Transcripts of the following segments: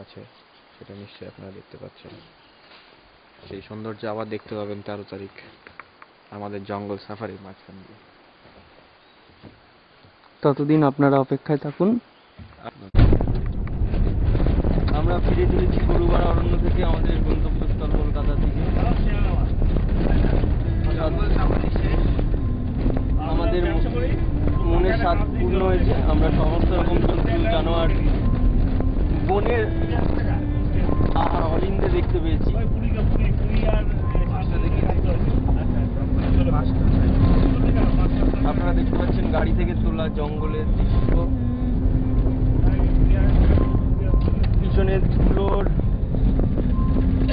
আছে, সেটা নিশ্চয়ই আপনারা দেখতে পাচ্ছেন। সেই সৌন্দর্য আবার দেখতে পাবেন 13 তারিখ আমাদের জঙ্গল সাফারির মাঝখান দিয়ে। ততদিন আপনারা অপেক্ষায় থাকুন। আমরা ফিরে চলেছি গরুমারা অরণ্য থেকে আমাদের গন্তব্যস্থল কলকাতা থেকে। আমাদের মনের স্বাদ পূর্ণ হয়েছে। আমরা সমস্ত রকম জন্তু জানোয়ার বনের অলিন্দে দেখতে পেয়েছি। আপনারা দেখতে পাচ্ছেন গাড়ি থেকে তোলা জঙ্গলের দৃশ্য, পিছনের ধুলোর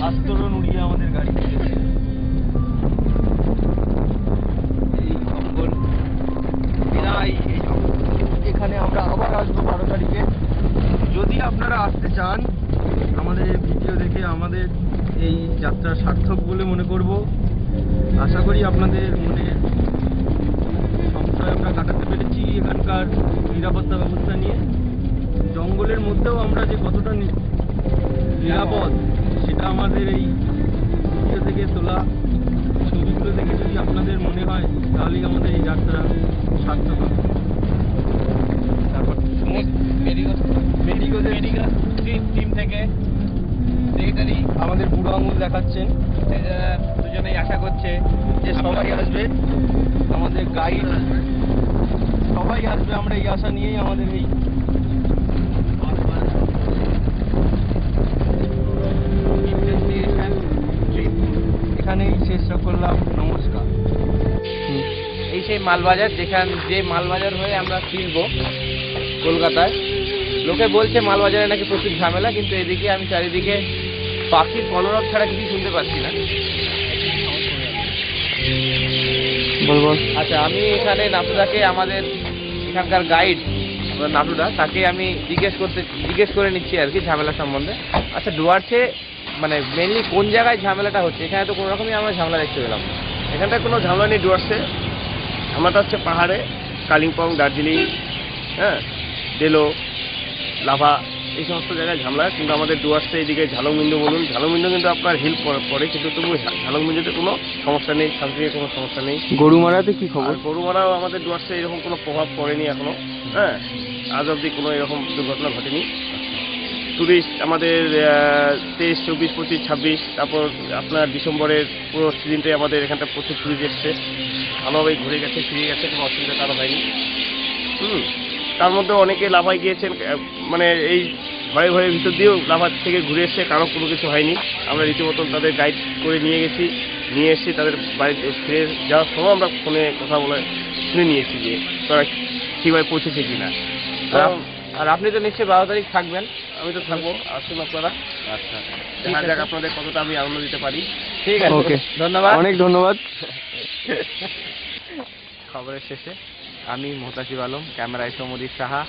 আস্তরণ উড়িয়ে আমাদের গাড়ি থেকে এই জঙ্গল। এখানে আমরা আবার আসবো 12 তারিখে। যদি আপনারা আসতে চান, আমাদের ভিডিও দেখে আমাদের এই যাত্রা সার্থক বলে মনে করব। আশা করি আপনাদের মনে সংশয় আমরা কাটাতে পেরেছি এখানকার নিরাপত্তা ব্যবস্থা নিয়ে। জঙ্গলের মধ্যেও আমরা যে কতটা নিরাপদ সেটা আমাদের এই ভিডিও থেকে তোলা ছবিগুলো দেখে যদি আপনাদের মনে হয়, তাহলেই আমাদের এই যাত্রা সার্থক হবে। তারপর টিম থেকে সেক্রেটারি আমাদের বুড়ো আঙুল দেখাচ্ছেন, দুজনেই আশা করছে যে সবাই আসবে, আমাদের গাইড সবাই আসবে। আমরা এই আশা নিয়েই আমাদের এই এখানেই শেষ করলাম। নমস্কার। এই সেই মালবাজার, যে মালবাজার হয়ে আমরা ফিরবো কলকাতায়। লোকে বলছে মালবাজারে নাকি প্রচুর ঝামেলা, কিন্তু এদিকে আমি চারিদিকে পাখির কলরব ছাড়া কিছু শুনতে পাচ্ছি না। আচ্ছা, আমি এখানে নাটুদাকে, আমাদের এখানকার গাইড নাটুদা, তাকে আমি জিজ্ঞেস করে নিচ্ছি আর কি ঝামেলা সম্বন্ধে। আচ্ছা, ডুয়ার্সে মানে মেনলি কোন জায়গায় ঝামেলাটা হচ্ছে? এখানে তো কোনো রকমই আমরা ঝামেলা দেখতে পেলাম। এখানটায় কোনো ঝামেলা নেই ডুয়ার্সে। আমারটা হচ্ছে পাহাড়ে, কালিম্পং, দার্জিলিং, হ্যাঁ, ডেলো, লাভা, এই সমস্ত জায়গায় ঝামেলা। কিন্তু আমাদের ডুয়ার্সে এইদিকে ঝালংবিন্দু বলুন, ঝালংবিন্দু কিন্তু আপনার হিল পড়ে, কিন্তু তবু ঝালংবিন্দুতে কোনো সমস্যা নেই, শান্তিতে কোনো সমস্যা নেই। গরুমারাতে কি খবর? গরুমারাও আমাদের ডুয়ার্সে এরকম কোনো প্রভাব পড়েনি এখনো, হ্যাঁ, আজ অবধি কোনো এরকম দুর্ঘটনা ঘটেনি। টুরিস্ট আমাদের 23, 24, 25, 26, তারপর আপনার ডিসেম্বরের পুরো সিজনটাই আমাদের এখানটা প্রচুর টুরিস্ট এসছে, ভালোভাবেই ঘুরে গেছে, ফিরে গেছে, কোনো অসুবিধা কারো হয়নি। তার মধ্যে অনেকে লাভায় গিয়েছেন, মানে এই ঘরে ঘরের ভিতর দিয়েও লাভার থেকে ঘুরে এসছে, কারো কোনো কিছু হয়নি। আমরা রীতিমতন তাদের গাইড করে নিয়ে এসেছি, তাদের বাড়িতে ফিরে যাওয়ার সময় আমরা ফোনে কথা বলে শুনে নিয়েছি যে তারা ঠিকভাবে পৌঁছেছে কিনা। আর আপনি তো নিশ্চয়ই 12 তারিখ থাকবেন? আমি তো থাকবো, আসুন আপনারা। আচ্ছা, দেখা যাক আপনাদের কতটা আমি আনন্দ দিতে পারি। ঠিক আছে, ওকে, ধন্যবাদ, অনেক ধন্যবাদ। খবরের শেষে আমি মোহতাসিব আলম, ক্যামেরায় সমুদীপ সাহা।